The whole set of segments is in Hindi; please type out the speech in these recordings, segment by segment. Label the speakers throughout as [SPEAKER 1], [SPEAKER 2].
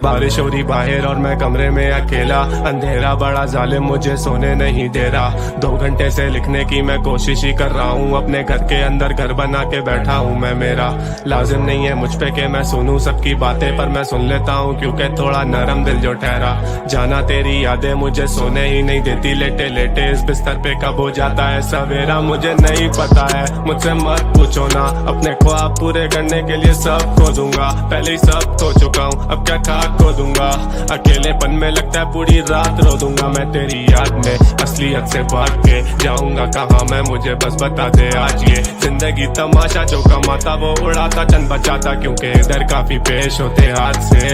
[SPEAKER 1] बारिश हो रही बाहर और मैं कमरे में अकेला, अंधेरा बड़ा जालिम मुझे सोने नहीं दे रहा। 2 घंटे से लिखने की मैं कोशिश ही कर रहा हूँ, अपने घर के अंदर घर बना के बैठा हूँ मैं। मेरा लाजिम नहीं है मुझ पे कि मैं सुनूं सबकी बातें, पर मैं सुन लेता हूँ क्योंकि थोड़ा नरम दिल जो ठहरा। जाना तेरी यादें मुझे सोने ही नहीं देती, लेटे लेटे इस बिस्तर पे कब हो जाता है सवेरा मुझे नहीं पता है। मुझसे मत पूछो ना, अपने ख्वाब पूरे करने के लिए सब खो दूंगा, पहले ही सब खो चुका हूँ अब क्या खाक खो दूंगा। अकेलेपन में लगता है पूरी रात रो दूंगा मैं तेरी याद में, असलियत से भाग के जाऊंगा कहाँ मैं, मुझे बस बता दे आज। ये जिंदगी तमाशा जो कमाता वो उड़ाता चंद बचाता, क्योंकि इधर काफी पेश होते हाथ से।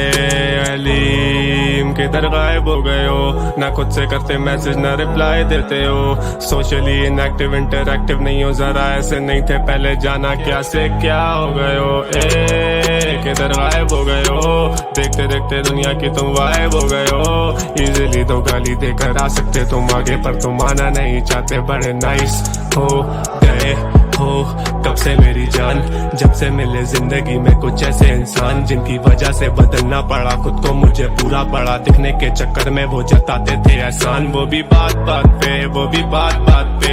[SPEAKER 1] अलीम किधर गायब हो गए हो, ना खुद से करते मैसेज ना रिप्लाई देते हो, सोशली इनएक्टिव इंटरएक्टिव नहीं हो, जरा ऐसे नहीं थे पहले, जाना क्या से क्या हो गए हो। किधर गायब हो गए हो, देखते देखते दुनिया की तुम वाइब हो गए हो। इजीली तो गाली देकर आ सकते तुम आगे, पर तुम आना नहीं चाहते, बड़े नाइस हो गए हो कब से मेरी जान, जब से मिले जिंदगी में कुछ ऐसे इंसान जिनकी वजह से बदलना पड़ा खुद को, मुझे पूरा पड़ा दिखने के चक्कर में वो जताते थे एहसान। वो भी बात बात पे, वो भी बात बात पे,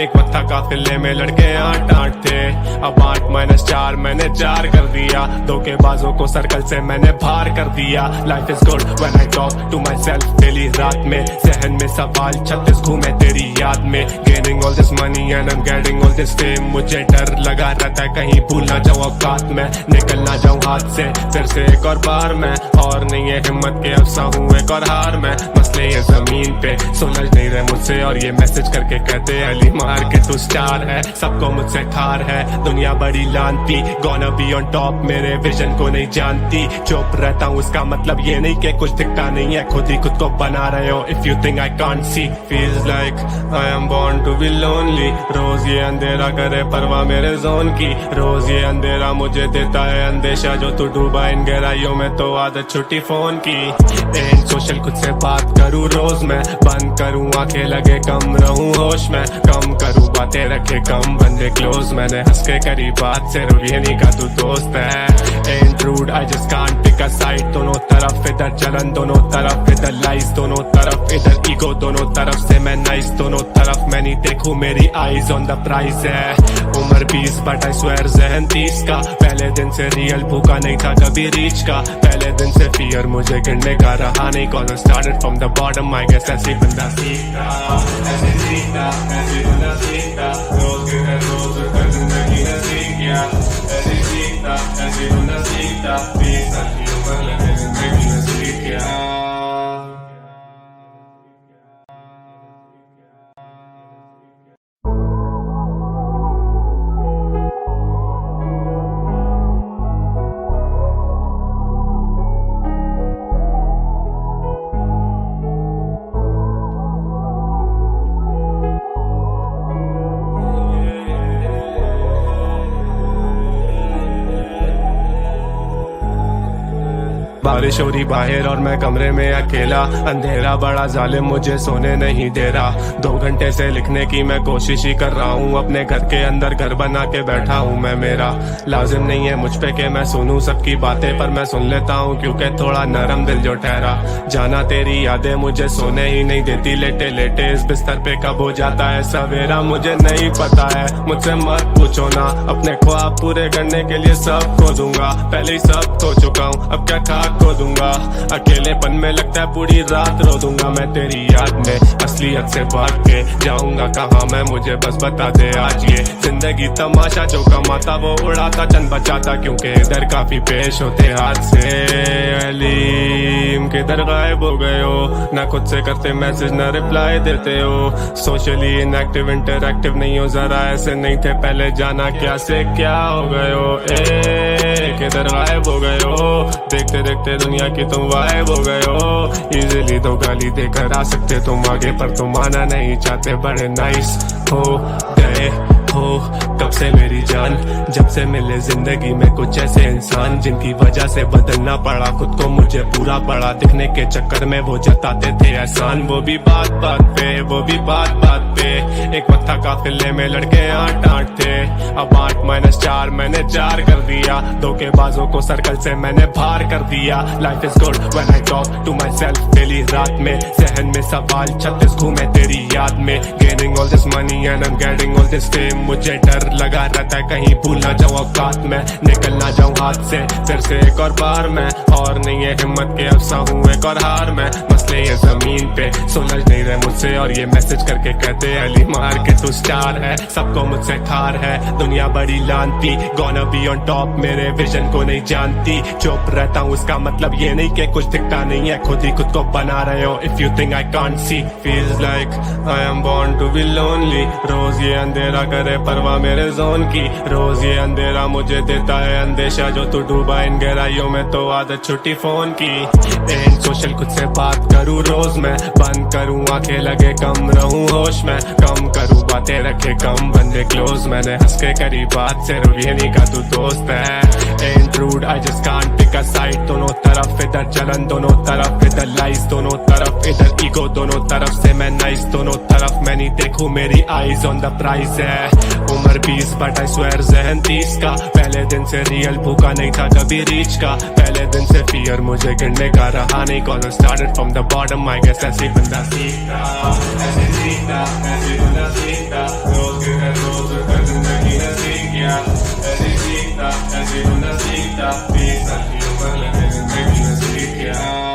[SPEAKER 1] एक वक्त था काफिले में लड़के 8-8 थे, अब 8-4 मैंने 4 कर दिया। धोखेबाजों को सर्कल से मैंने बाहर कर दिया। Life is good when I talk to myself daily, रात में जहन में सवाल 36 घूमे तेरी याद में। Gaining all this money and I am getting all this fame, मुझे डर लगा रहता है कहीं भूल ना जाऊं औकात में, निकल ना जाऊं हाथ से फिर से एक और बार मैं, और नहीं है हिम्मत के अफसा हूँ एक और हार में। मसले ये जमीन पे सुलझ नहीं रहे मुझसे, और ये मैसेज करके कहते अली मार के तू स्टार है, सबको मुझसे ठार है दुनिया बड़ी लानती, गोना बी ऑन टॉप मेरे विजन को नहीं जानती। चुप रहता हूँ उसका मतलब ये नहीं कि कुछ दिखता नहीं है, खुद ही खुद को बना रहे हो। If you think I can't see, feels like I am born to be lonely, रोज ये अंधेरा करे परवाह मेरे जोन की, रोज ये अंधेरा मुझे देता है अंदेशा, जो तू डूबा इन गहराइयों में तो आदत छुट्टी फोन की। एंड सोशल खुद से बात करूँ रोज मैं, बंद करूँ आंखें लगे कम रहूँ होश में, कम करूँ बातें रखे कम बंदे क्लोज, मैंने हंस के करी बात से ये नहीं का तू दोस्त है। And rude I just can't pick a side, दोनों तरफ इधर जलन दोनों तरफ इधर लाइस, दोनों तरफ इधर ईगो दोनों तरफ से मैं नाइस, दोनों तरफ मैं नहीं देखूं मेरी आईज ऑन द प्राइस है। उम्र 20 बट आई स्वेयर जहन 30 का, पहले दिन से रियल भूखा नहीं था कभी रीच का, पहले दिन से फियर मुझे गिरने का रहा नहीं, cause I started from the bottom I guess ऐसे बंदा सीखता, ऐसे सीखता, ऐसे बंदा सीखता, रोज के रोज कर जिंदगी ने सीख गया, ऐसे सीखता, ऐसे बंदा सीखता, 20 साल की उम्र लगे जिंदगी ने सीख गया। बारिश हो रही बाहर और मैं कमरे में अकेला, अंधेरा बड़ा जालिम मुझे सोने नहीं दे रहा। 2 घंटे से लिखने की मैं कोशिश ही कर रहा हूँ, अपने घर के अंदर घर बना के बैठा हूँ मैं। मेरा लाजिम नहीं है मुझ पे कि मैं सुनूं सबकी बातें, पर मैं सुन लेता हूँ क्योंकि थोड़ा नरम दिल जो ठहरा। जाना तेरी यादें मुझे सोने ही नहीं देती, लेटे लेटे इस बिस्तर पे कब हो जाता है सवेरा मुझे नहीं पता है। मुझसे मत पूछो ना, अपने ख्वाब पूरे करने के लिए सब खो दूंगा, पहले ही सब खो चुका हूँ अब क्या खाक खो दूंगा। अकेलेपन में लगता है पूरी रात रो दूंगा मैं तेरी याद में, असलियत से भाग के जाऊंगा कहाँ मैं, मुझे बस बता दे आज। ये जिंदगी तमाशा जो कमाता वो उड़ाता चंद बचाता, क्योंकि इधर काफी पेश होते हाथ से। अलीम किधर गायब हो गए हो, ना खुद से करते मैसेज ना रिप्लाई देते हो, सोशली इनएक्टिव इंटरएक्टिव नहीं हो, जरा ऐसे नहीं थे पहले, जाना क्या से क्या हो गए हो। किधर गायब हो गए हो, देखते देखते दुनिया की तुम वाइब हो गए हो। इजीली तो गाली देकर आ सकते तुम आगे, पर तुम आना नहीं चाहते, बड़े नाइस हो गए हो कब से मेरी जान, जब से मिले जिंदगी में कुछ ऐसे इंसान जिनकी वजह से बदलना पड़ा खुद को, मुझे पूरा पड़ा दिखने के चक्कर में वो जताते थे एहसान। वो भी बात बात पे, वो भी बात बात पे, थे। एक वक्त था काफिले में लड़के 8-8 थे, अब 8-4 मैंने 4 कर दिया। धोखेबाजों को सर्कल से मैंने बाहर कर दिया। Life is good when I talk to myself daily रात में। जहन में सवाल 36 घूमे तेरी याद में। Gaining all this money and I am getting all this fame. मुझे डर लगा रहता है कहीं भूल ना जाऊं औकात में, निकल ना जाऊं हाथ से फिर से एक और बार मैं। और नहीं है हिम्मत के अफसा हूँ एक और हार मैं। मसले ये जमीन पे सुलझ नहीं रहे मुझसे, और ये मैसेज करके कहते अली मार के तू स्टार है। सबको मुझसे ठार है दुनिया बड़ी लानती, गोना बी ऑन टॉप मेरे विजन को नहीं जानती। चुप रहता हूँ इसका मतलब ये नहीं कि कुछ दिखता नहीं है, खुद ही खुद को बना रहे हो। If you think I can't see, feels like I am born to be lonely. रोज ये अंधेरा करे परवाह मेरे जोन की, रोज ये अंधेरा मुझे देता है अंदेशा। जो तू डूबा इन गहराइयों में तो आदत छुट्टी फोन की। एंड सोशल खुद से बात करूँ रोज मैं, बंद करूँ आंखें लगे कम रहूँ होश में। कम करूँ बातें रखे कम बंदे क्लोज, मैंने हंस के करी बात सिर्फ ये नहीं का तू दोस्त है। And rude I just can't pick a side, दोनों तरफ इधर जलन दोनों तरफ इधर लाइज, दोनों तरफ इधर ईगो दोनों तरफ से मैं नाइस। दोनों तरफ मैं नहीं देखूं मेरी आईज ऑन द प्राइस है। उम्र 20 बट आई स्वेयर जहन 30 का। पहले दिन से रियल भूखा नहीं था कभी रीच का, पहले दिन से फियर मुझे गिरने का रहा नहीं। Cause I started from the bottom, I guess ऐसे बंदा सीखता, ऐसे सीखता, ऐसे बंदा सीखता। रोज के रोज कर जिंदगी ने सीख गया, ऐसे सीखता, ऐसे बंदा सीखता। 20 साल की उम्र लगे जिंदगी ने सीख गया।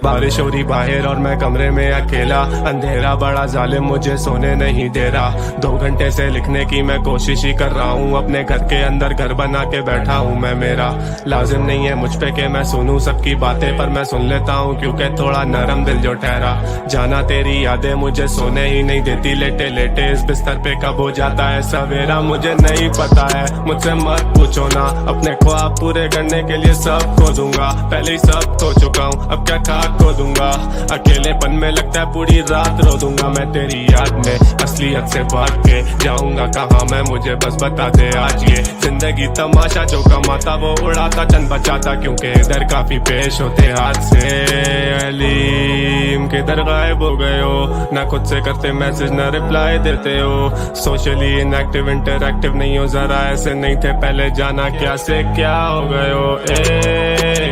[SPEAKER 1] बारिश हो रही बाहर और मैं कमरे में अकेला, अंधेरा बड़ा जालिम मुझे सोने नहीं दे रहा। 2 घंटे से लिखने की मैं कोशिश ही कर रहा हूँ, अपने घर के अंदर घर बना के बैठा हूँ मैं। मेरा लाजिम नहीं है मुझ पे कि मैं सुनूं सबकी बातें, पर मैं सुन लेता हूँ क्योंकि थोड़ा नरम दिल जो ठहरा। जाना तेरी यादें मुझे सोने ही नहीं देती, लेटे लेटे इस बिस्तर पे कब हो जाता है सवेरा मुझे नहीं पता है। मुझसे मत पूछो ना, अपने ख्वाब पूरे करने के लिए सब खो दूंगा। पहले ही सब खो चुका हूँ, अब क्या खाक खो दूंगा। अकेलेपन में लगता है पूरी रात रो दूंगा मैं तेरी याद में। असलियत से भाग के जाऊंगा कहाँ मैं, मुझे बस बता दे आज। ये जिंदगी तमाशा जो कमाता वो उड़ाता चंद बचाता, क्योंकि इधर काफी पेश होते हाथ से। अलीम किधर गायब हो गए हो, ना खुद से करते मैसेज ना रिप्लाई देते हो। सोशली इनएक्टिव इंटरएक्टिव नहीं हो, जरा ऐसे नहीं थे पहले, जाना क्या से क्या हो गए हो।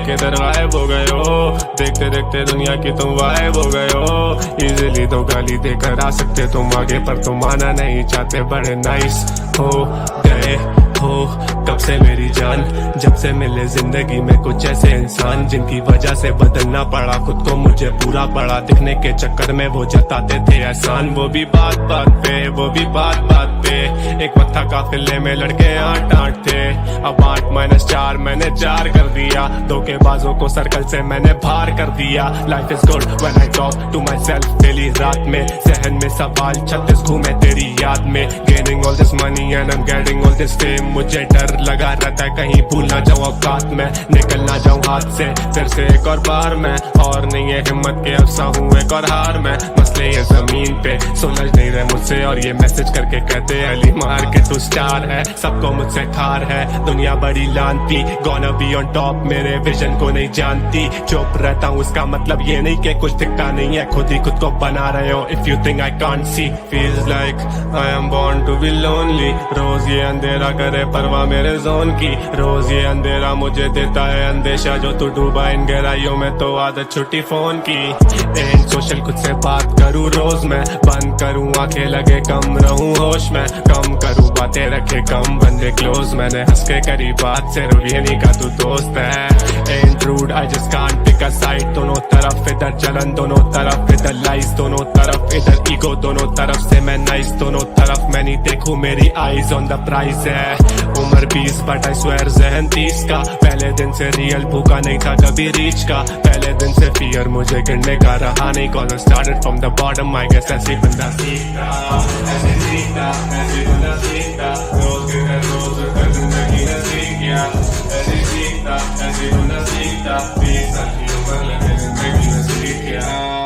[SPEAKER 1] किधर गायब हो गए हो, देखते देखते दुनिया की तुम वाइब हो गए हो। इजीली तो गाली देकर आ सकते तुम आगे, पर तुम आना नहीं चाहते, बड़े नाइस हो गए हो कब से मेरी जान। जब से मिले जिंदगी में कुछ ऐसे इंसान, जिनकी वजह से बदलना पड़ा खुद को मुझे पूरा पड़ा। दिखने के चक्कर में वो जताते थे एहसान, वो भी बात बात पे, वो भी बात बात पे। एक वक्त था काफिले में लड़के 8-8 थे, अब 8-4 मैंने 4 कर दिया। धोखेबाजों को सर्कल से मैंने बाहर कर दिया। Life is good when I talk to myself daily रात में। जहन में सवाल 36 घूमे तेरी याद में। Gaining all this money and I am getting all this fame. मुझे डर लगा रहता है कहीं भूल ना जाऊं औकात में, निकल ना जाऊं हाथ से फिर से एक और बार मैं। और नहीं है हिम्मत के अफसा हूँ एक और हार मैं। मसले ये जमीन पे सुलझ नहीं रहे मुझसे, और ये मैसेज करके कहते अली मार के तू स्टार है। सबको मुझसे ठार है दुनिया बड़ी लानती, गोना बी ऑन टॉप मेरे विजन को नहीं जानती। चुप रहता हूँ इसका मतलब ये नहीं कि कुछ दिखता नहीं है, खुद ही खुद को बना रहे हो। If you think I can't see, feels like I am born to be lonely. रोज ये अंधेरा करे परवाह मेरे जोन की, रोज ये अंधेरा मुझे देता है अंदेशा। जो तू डूबा इन गहराइयों में तो आदत छुट्टी फोन की। एंड सोशल खुद से बात करूँ रोज मैं, बंद करूँ आंखें लगे कम रहूँ होश में। कम करूँ बातें रखे कम बंदे क्लोज, मैंने हंस के करी बात सिर्फ ये नहीं का तू दोस्त है। And rude I just can't pick a side, दोनों तरफ इधर जलन दोनों तरफ इधर लाइज, दोनों तरफ इधर ईगो दोनों तरफ से मैं नाइस। दोनों तरफ मैं नहीं देखूं मेरी आईज ऑन द प्राइस है। उम्र 20 बट आई स्वेयर जहन 30 का। पहले दिन से रियल भूखा नहीं था कभी रीच का, पहले दिन से फियर मुझे गिरने का रहा नहीं। Cause I started from the bottom, I guess ऐसे बंदा सीखता, ऐसे सीखता, ऐसे बंदा सीखता। सीखता, रोज के हर रोज कर जिंदगी न सीख गया, ऐसे सीखता ऐसे होना सीखता, 20 साल की उम्र लगे जिंदगी न सीख गया।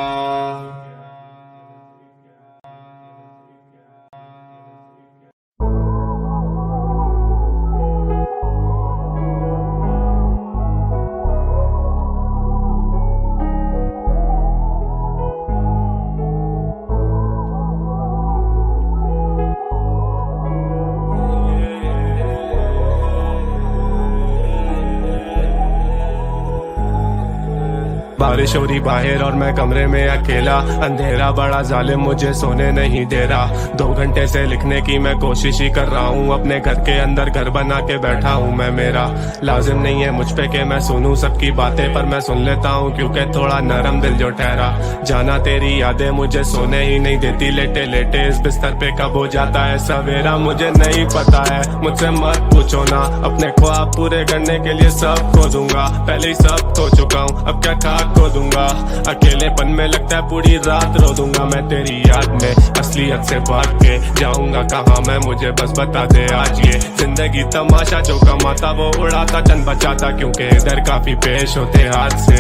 [SPEAKER 1] बारिश हो रही बाहर और मैं कमरे में अकेला, अंधेरा बड़ा जालिम मुझे सोने नहीं दे रहा। 2 घंटे से लिखने की मैं कोशिश ही कर रहा हूँ, अपने घर के अंदर घर बना के बैठा हूँ मैं। मेरा लाजिम नहीं है मुझ पे कि मैं सुनूं सबकी बातें, पर मैं सुन लेता हूँ क्योंकि थोड़ा नरम दिल जो ठहरा। जाना तेरी यादें मुझे सोने ही नहीं देती, लेटे लेटे इस बिस्तर पे कब हो जाता है सवेरा मुझे नहीं पता है। मुझसे मत पूछो ना, अपने ख्वाब पूरे करने के लिए सब खो दूंगा, पहले ही सब खो चुका हूँ अब क्या खाक खो दूंगा। अकेलेपन में लगता है पूरी रात रो दूंगा मैं तेरी याद में, असलियत से भाग के जाऊंगा कहाँ मैं, मुझे बस बता दे आज ये जिंदगी तमाशा, जो कमाता वो उड़ाता चंद बचाता, क्योंकि इधर काफी पेश होते हाथ से।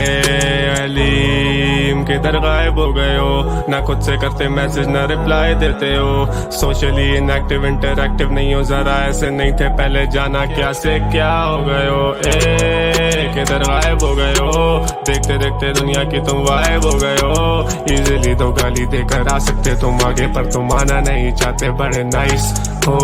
[SPEAKER 1] अलीम किधर गायब हो गए हो, ना खुद से करते मैसेज ना रिप्लाई देते हो, सोशली इनएक्टिव इंटरएक्टिव नहीं हो, जरा ऐसे नहीं थे पहले, जाना क्या से क्या हो गए हो। किधर गायब हो गए हो, देखते देखते दुनिया की तुम वाइब हो गए हो। इजीली तो गाली देकर आ सकते तुम आगे, पर तुम आना नहीं चाहते, बड़े नाइस हो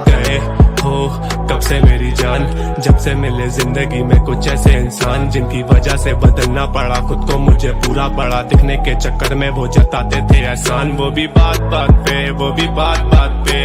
[SPEAKER 1] गए हो कब से मेरी जान, जब से मिले जिंदगी में कुछ ऐसे इंसान, जिनकी वजह से बदलना पड़ा खुद को मुझे पूरा बड़ा, दिखने के चक्कर में वो जताते थे एहसान, वो भी बात बात पे, वो भी बात बात पे।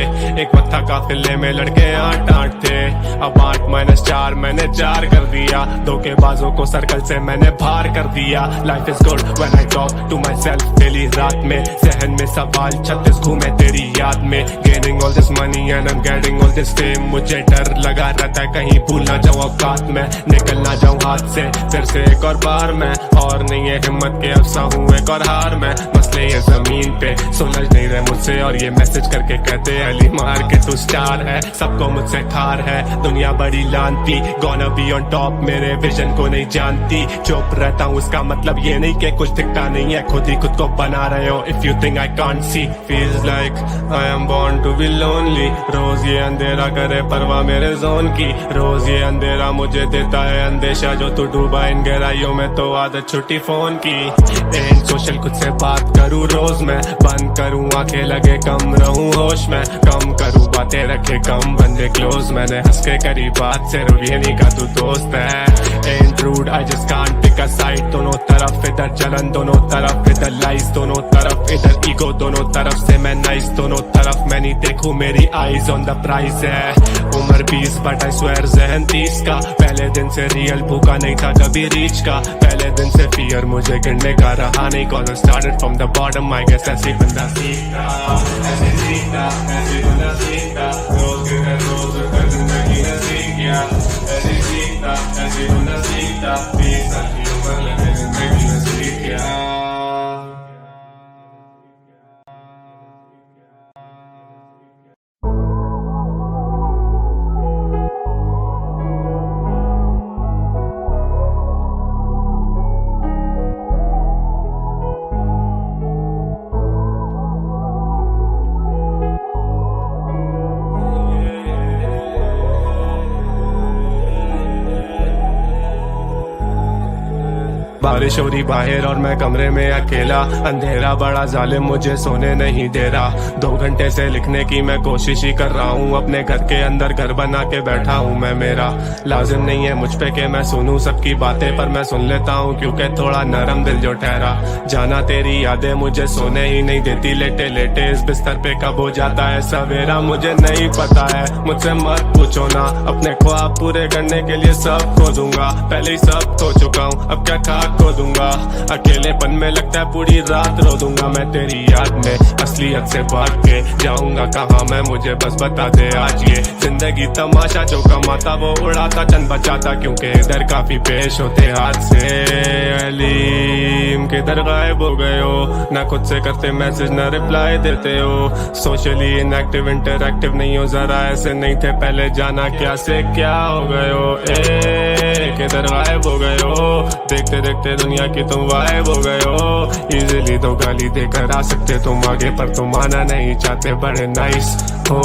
[SPEAKER 1] एक वक्त था काफिले में लड़के 8-8 थे, अब 8-4 मैंने 4 कर दिया, धोखेबाजों को सर्कल से मैंने बाहर कर दिया। Life is good when I talk to myself daily, रात में जहन में सवाल 36 घूमे तेरी याद में। Gaining all this money and I am getting all this fame, मुझे डर लगा रहता है कहीं भूल ना जाऊं औकात में, निकल ना जाऊं हाथ से फिर से एक और बार में, और नहीं है हिम्मत के अफसा हूँ एक और हार में। मसले ये जमीन पे सुलझ नहीं रहे मुझसे, और ये मैसेज करके कहते अली मार के तू स्टार है, सबको मुझसे ठार है दुनिया बड़ी लानती, गोना बी ऑन टॉप मेरे विजन को नहीं जानती। चुप रहता हूँ इसका मतलब ये नहीं कि कुछ दिखता नहीं है, खुद ही खुद को बना रहे हो। If you think I can't see, feels like I am born to be lonely, रोज ये अंधेरा करे परवाह मेरे जोन की, रोज ये अंधेरा मुझे देता है अंदेशा, जो तू डूबा इन गहराइयों में तो आदत छुट्टी फोन की। एंड सोशल खुद से बात करूँ रोज मैं, बंद करूँ आंखें लगे कम रहूँ होश में, कम करूँ बातें रखे कम बंदे क्लोज, मैंने हंस के करी बात सिर्फ ये नहीं का तू दोस्त है। And rude I just can't pick a side, दोनों तरफ इधर जलन दोनों तरफ इधर लाइज, दोनों तरफ इधर ईगो दोनों तरफ से मैं नाइस, दोनों तरफ मैं नहीं देखूं मेरी आईज ऑन द प्राइज है। उम्र 20 बट आई स्वेयर जहन 30 का, पहले दिन से रियल भूखा नहीं था कभी रीच का, पहले दिन से फियर मुझे गिरने का रहा नहीं, cause I started from the bottom, I guess ऐसे बंदा सीखता, ऐसे सीखता ऐसे बंदा सीखता, रोज के हर रोज कर जिंदगी न सीख गया, ऐसे सीखता ऐसे बंदा सीखता, 20 साल की उम्र लगे जिंदगी न सीख गया। बारिश हो रही बाहर और मैं कमरे में अकेला, अंधेरा बड़ा जालिम मुझे सोने नहीं दे रहा। 2 घंटे से लिखने की मैं कोशिश ही कर रहा हूँ, अपने घर के अंदर घर बना के बैठा हूँ मैं। मेरा लाजिम नहीं है मुझ पे कि मैं सुनूं सबकी बातें, पर मैं सुन लेता हूँ क्योंकि थोड़ा नरम दिल जो ठहरा। जाना तेरी यादें मुझे सोने ही नहीं देती, लेटे लेटे इस बिस्तर पे कब हो जाता है सवेरा मुझे नहीं पता है। मुझसे मत पूछो ना, अपने ख्वाब पूरे करने के लिए सब खो दूंगा, पहले ही सब खो चुका हूँ अब क्या खाक खो दूंगा। अकेलेपन में लगता है पूरी रात रो दूंगा मैं तेरी याद में, असलियत से भाग के जाऊंगा कहाँ मैं, मुझे बस बता दे आज ये जिंदगी तमाशा, जो कमाता वो उड़ाता चंद बचाता, क्योंकि इधर काफी पेश होते हाथ से। अलीम किधर गायब हो गए हो, ना खुद से करते मैसेज ना रिप्लाई देते हो, सोशली इनएक्टिव इंटरएक्टिव नहीं हो, जरा ऐसे नहीं थे पहले, जाना क्या से क्या हो गए हो। किधर गायब हो गए हो, देखते देखते दुनिया की तुम गायब हो गए हो। इजीली तो गाली देकर आ सकते तुम आगे, पर तुम आना नहीं चाहते, बड़े नाइस हो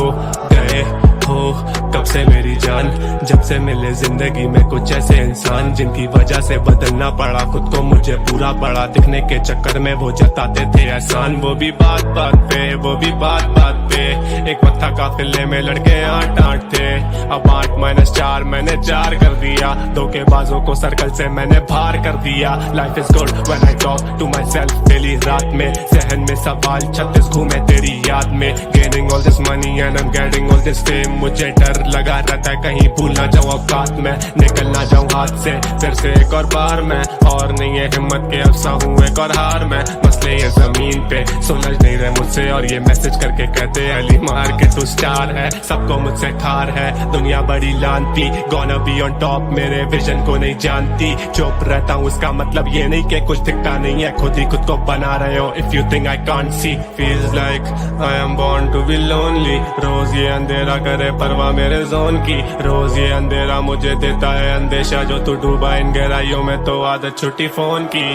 [SPEAKER 1] गए हो कब से मेरी जान, जब से मिले जिंदगी में कुछ ऐसे इंसान, जिनकी वजह से बदलना पड़ा खुद को, मुझे पूरा पड़ा दिखने के चक्कर में वो जताते थे एहसान, वो भी बात बात पे, वो भी बात बात पे। एक वक्त था काफिले में लड़के 8-8 थे, अब 8-4 मैंने 4 कर दिया, धोखेबाजों को सर्कल से मैंने बाहर कर दिया। Life is good when I talk to myself daily रात में, जहन में सवाल 36 घूमे तेरी याद में, gaining all this money and I am getting all this fame, मुझे डर लगा रहता है कहीं भूल ना जाऊं औकात में, निकल ना जाऊं हाथ से फिर से एक और बार में, और नहीं है हिम्मत के अफसा हूँ एक और हार में, मसले ये जमीन पे सुलझ नहीं रहे मुझसे, और ये मैसेज करके कहते अली मार के तू स्टार है, सबको मुझसे खार है दुनिया बड़ी लानती, गोना बी ऑन टॉप मेरे विजन को नहीं जानती, चुप रहता हूँ उसका मतलब ये नहीं कि कुछ दिखता नहीं है, खुद ही खुद को बना रहे हो। If you think I can't see, feels like I am born to be lonely, रोज ये अंधेरा करे परवाह मेरे जोन की, रोज ये अंधेरा मुझे देता है अंदेशा, जो तू डूबा इन गहराइयों में तो आदत छुट्टी फोन की।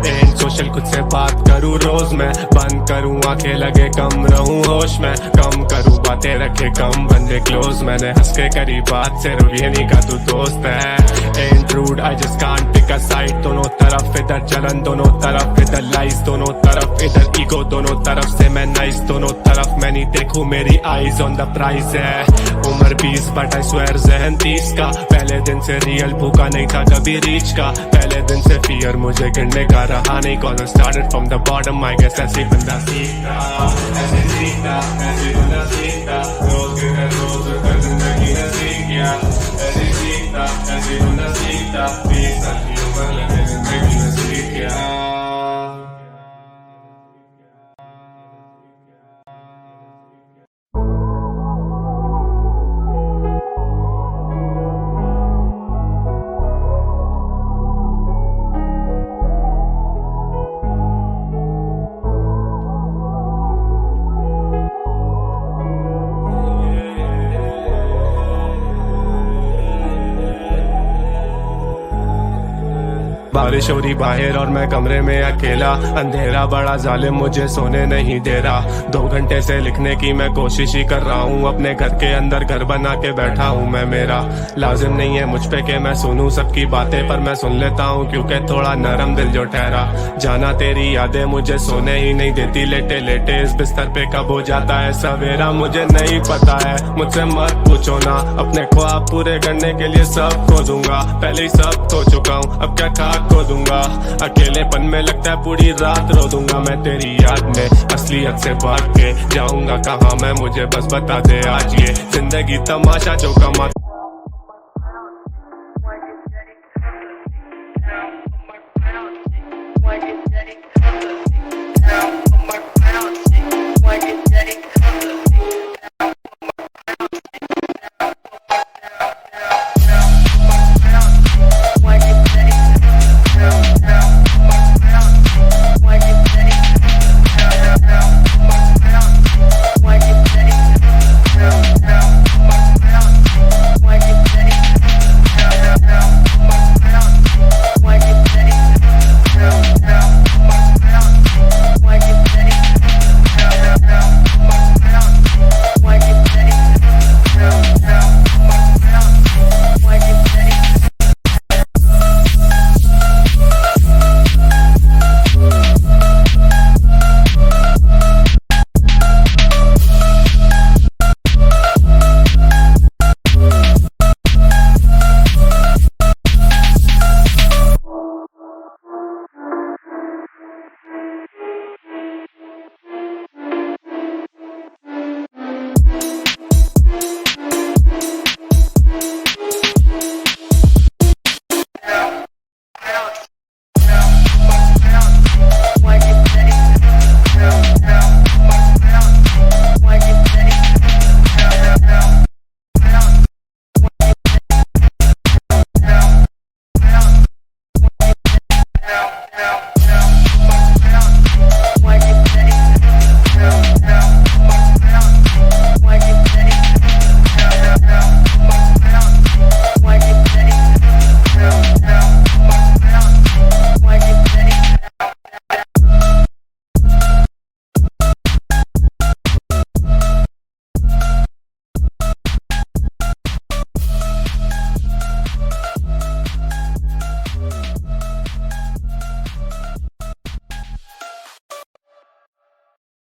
[SPEAKER 1] एंड सोशल खुद से बात करूँ रोज मैं, बंद करूँ आंखें लगे कम रहूँ होश में, कम करूँ बातें रखे कम बंदे क्लोज, मैंने हंस के करी बात सिर्फ ये नहीं का तू दोस्त है। And rude I just can't pick a side, दोनों तरफ इधर जलन दोनों तरफ इधर लाइस, दोनों तरफ इधर ईगो दोनों तरफ से मैं नाइस, दोनों तरफ मैं नहीं देखूं मेरी आईज ऑन द प्राइस है। उम्र 20 बट आई स्वेयर जहन 30 का, पहले दिन से रियल भूखा नहीं था कभी रीच का, पहले दिन से फियर मुझे गिरने का रहा नहीं, call started from the bottom I guess ऐसे बंदा सीखता, ऐसे सीखता, ऐसे बंदा सीखता, रोज के रोज कर जिंदगी ने सीख गया, ऐसे सीखता, ऐसे बंदा सीखता, 20 साल की उम्र लगे जिंदगी ने सीख गया। बारिश हो रही बाहर और मैं कमरे में अकेला, अंधेरा बड़ा जालिम मुझे सोने नहीं दे रहा, 2 घंटे से लिखने की मैं कोशिश ही कर रहा हूँ, अपने घर के अंदर घर बना के बैठा हूँ मैं, मेरा लाजिम नहीं है मुझ पे कि मैं सुनूं सबकी बातें, पर मैं सुन लेता हूँ क्योंकि थोड़ा नरम दिल जो ठहरा, जाना तेरी यादें मुझे सोने ही नहीं देती, लेटे लेटे इस बिस्तर पे कब हो जाता है सवेरा मुझे नहीं पता है, मुझसे मत पूछो ना, अपने ख्वाब पूरे करने के लिए सब खो दूंगा, पहले ही सब खो चुका हूँ अब क्या खाक खो दूंगा। अकेलेपन में लगता है पूरी रात रो दूंगा मैं तेरी याद में, असलियत से भाग के जाऊंगा कहाँ मैं, मुझे बस बता दे आज ये जिंदगी तमाशा, जो कमा